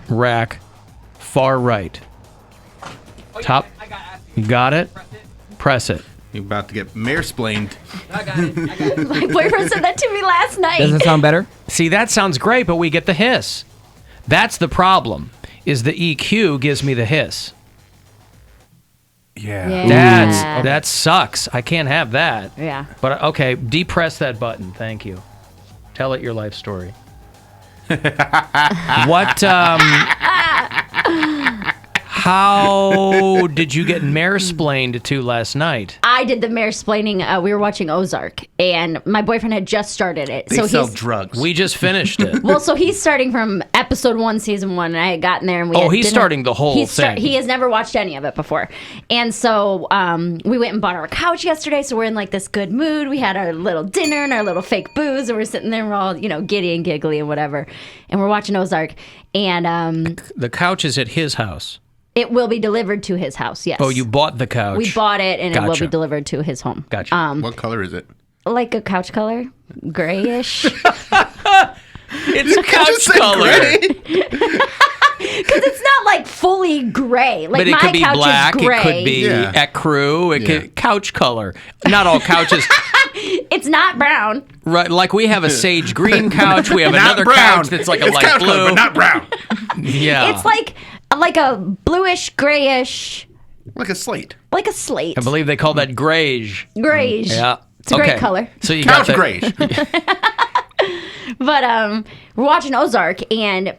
rack, far right. Top. You got it? Press it. You're about to get mayor-splained. I got it. My boyfriend said that to me last night. Does it sound better? See, that sounds great, but we get the hiss. That's the problem, is the EQ gives me the hiss. Yeah. That sucks. I can't have that. Yeah. But, okay, depress that button. Thank you. Tell it your life story. What, how did you get mayor-splained to last night? I did the mayor-splaining. We were watching Ozark, and my boyfriend had just started it. They sell drugs. We just finished it. Well, so he's starting from episode 1, season 1, and I had gotten there, and we. He's starting the whole thing. He has never watched any of it before, and so we went and bought our couch yesterday. So we're in like this good mood. We had our little dinner and our little fake booze, and we're sitting there, we're all giddy and giggly and whatever, and we're watching Ozark, and the couch is at his house. It will be delivered to his house. Yes. Oh, you bought the couch. We bought it, and it will Gotcha. be delivered to his home. Gotcha. What color is it? Like a couch color, grayish. It's couch color. Because it's not like fully gray. Like But it my could be couch black. is gray. It could be ecru. It could couch color. Not all couches. It's not brown. Right, like we have a sage green couch. We have another brown. couch that's like a It's light couch blue. color, but not brown. Yeah. It's like a bluish, grayish, Like a slate. like a slate. I believe they call that grayish. Grayish. Yeah. It's a great color. So you Couch got grayish. But we're watching Ozark, and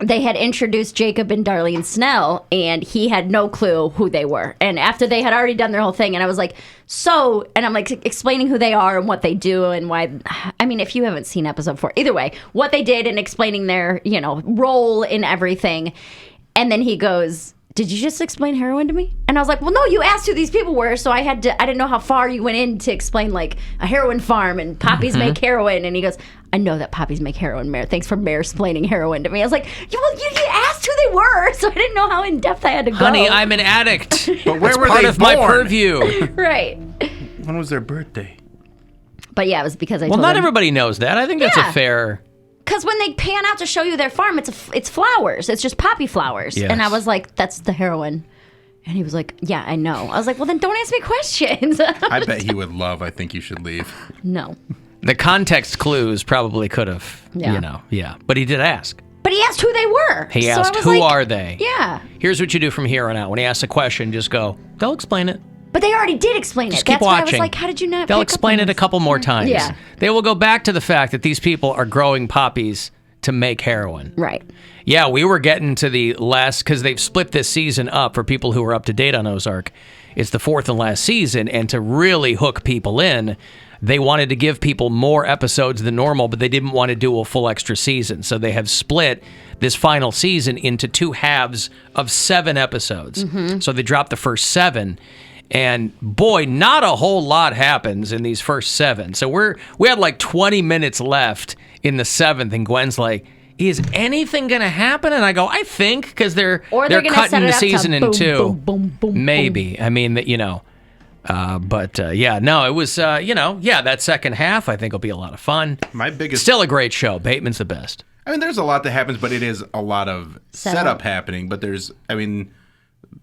they had introduced Jacob and Darlene Snell, and he had no clue who they were. And after they had already done their whole thing, and I was like, and I'm like explaining who they are and what they do and why. I mean, if you haven't seen episode 4, either way, what they did and explaining their, role in everything. And then he goes, "Did you just explain heroin to me?" And I was like, "Well, no, you asked who these people were, so I didn't know how far you went in to explain like a heroin farm and poppies make heroin." And he goes, "I know that poppies make heroin, Mayor. Thanks for mayor-splaining heroin to me." I was like, you asked who they were, so I didn't know how in-depth I had to go. Honey, I'm an addict. But where It's were part they of my born? purview. Right. When was their birthday? But yeah, it was because I Well, told not him. everybody knows that. I think that's a Yeah. fair... Because when they pan out to show you their farm, it's flowers. It's just poppy flowers. Yes. And I was like, "That's the heroin." And he was like, "Yeah, I know." I was like, "Well, then don't ask me questions." I bet he would love I Think You Should Leave. No. The context clues probably could have, Yeah. But he did ask. But he asked who they were. He So I asked, was who like, are they? Yeah. Here's what you do from here on out. When he asks a question, just go, they'll explain it. But they already did explain Just it. keep That's why I watching. was like, how did you not They'll pick up explain on it a this? couple more times. Yeah. They will go back to the fact that these people are growing poppies to make heroin. Right. Yeah, we were getting to the last, because they've split this season up for people who are up to date on Ozark. It's the 4th and last season, and to really hook people in, they wanted to give people more episodes than normal, but they didn't want to do a full extra season. So they have split this final season into 2 halves of 7 episodes. So they dropped the first 7. And boy, not a whole lot happens in these first 7. So we had like 20 minutes left in the 7th, and Gwen's like, "Is anything going to happen?" And I go, "I think," because they're gonna set cutting it the up to season in boom, 2. boom, boom, boom, Maybe. I mean, it was, that second half I think will be a lot of fun. My biggest... Still a great show. Bateman's the best. I mean, there's a lot that happens, but it is a lot of setup happening. But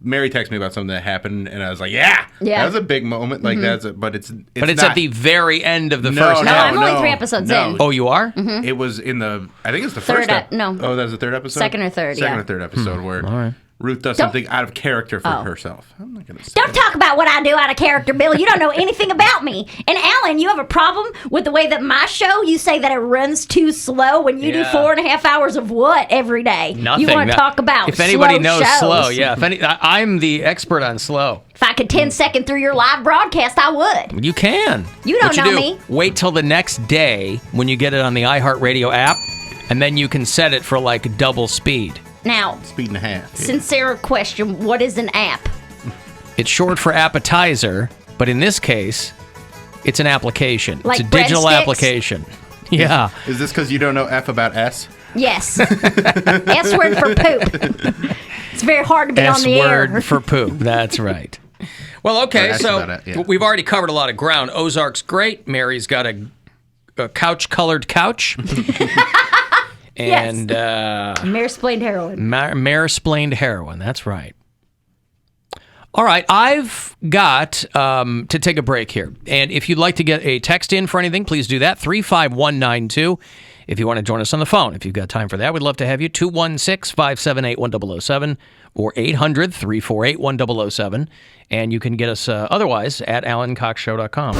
Mary texted me about something that happened, and I was like, "Yeah, that was a big moment." Like but it's But at the very end of the No, first no, half. I'm only 3 episodes in. Oh, you are? It was in I think it's the Third first. no. Oh, that was the 3rd episode. Second or third, Second yeah. or 3rd episode where All right. Ruth does something out of character for herself. I'm not gonna say. Don't talk about what I do out of character, Bill. You don't know anything about me. And Alan, you have a problem with the way that my show, you say that it runs too slow when you do 4.5 hours of what every day? Nothing. You want to talk about if anybody slow knows shows. slow, yeah. I'm the expert on slow. If I could 10-second through your live broadcast, I would. You can. You don't What you know do, me. Wait till the next day when you get it on the iHeartRadio app, and then you can set it for like double speed. Now, Speed and a half. Yeah. sincere question, what is an app? It's short for appetizer, but in this case, it's an application. Like it's a digital breadsticks? application. Yeah. Is this because you don't know F about S? Yes. S word for poop. It's very hard to be on the air. S-word for poop. That's right. Well, okay, That's so about it, yeah. we've already covered a lot of ground. Ozark's great. Mary's got a couch-colored couch. And Mare-splained heroin. Mare-splained heroin. That's right. All right, I've got to take a break here. And if you'd like to get a text in for anything, please do that. 35192. If you want to join us on the phone, if you've got time for that, we'd love to have you. 216-578-1007 or 800-348-1007. And you can get us otherwise at AlanCoxShow.com.